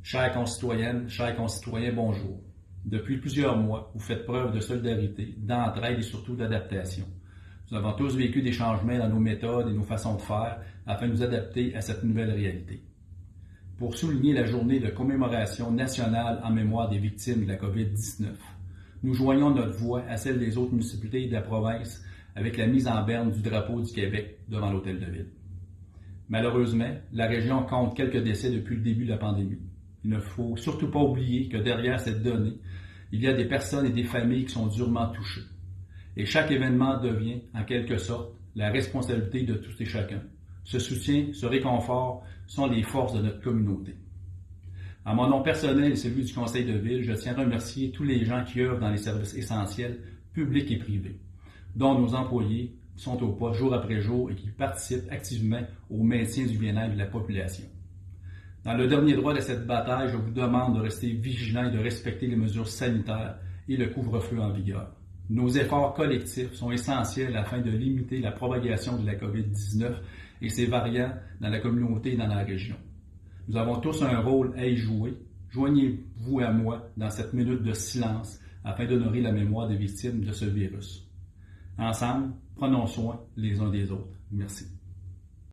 Chères concitoyennes, chers concitoyens, bonjour. Depuis plusieurs mois, vous faites preuve de solidarité, d'entraide et surtout d'adaptation. Nous avons tous vécu des changements dans nos méthodes et nos façons de faire afin de nous adapter à cette nouvelle réalité. Pour souligner la journée de commémoration nationale en mémoire des victimes de la COVID-19, nous joignons notre voix à celle des autres municipalités de la province avec la mise en berne du drapeau du Québec devant l'Hôtel de Ville. Malheureusement, la région compte quelques décès depuis le début de la pandémie. Il ne faut surtout pas oublier que derrière cette donnée, il y a des personnes et des familles qui sont durement touchées. Et chaque événement devient, en quelque sorte, la responsabilité de tous et chacun. Ce soutien, ce réconfort sont les forces de notre communauté. En mon nom personnel et celui du Conseil de Ville, je tiens à remercier tous les gens qui œuvrent dans les services essentiels, publics et privés, dont nos employés sont au poste jour après jour et qui participent activement au maintien du bien-être de la population. Dans le dernier droit de cette bataille, je vous demande de rester vigilants et de respecter les mesures sanitaires et le couvre-feu en vigueur. Nos efforts collectifs sont essentiels afin de limiter la propagation de la COVID-19 et ses variants dans la communauté et dans la région. Nous avons tous un rôle à y jouer. Joignez-vous à moi dans cette minute de silence afin d'honorer la mémoire des victimes de ce virus. Ensemble, prenons soin les uns des autres. Merci.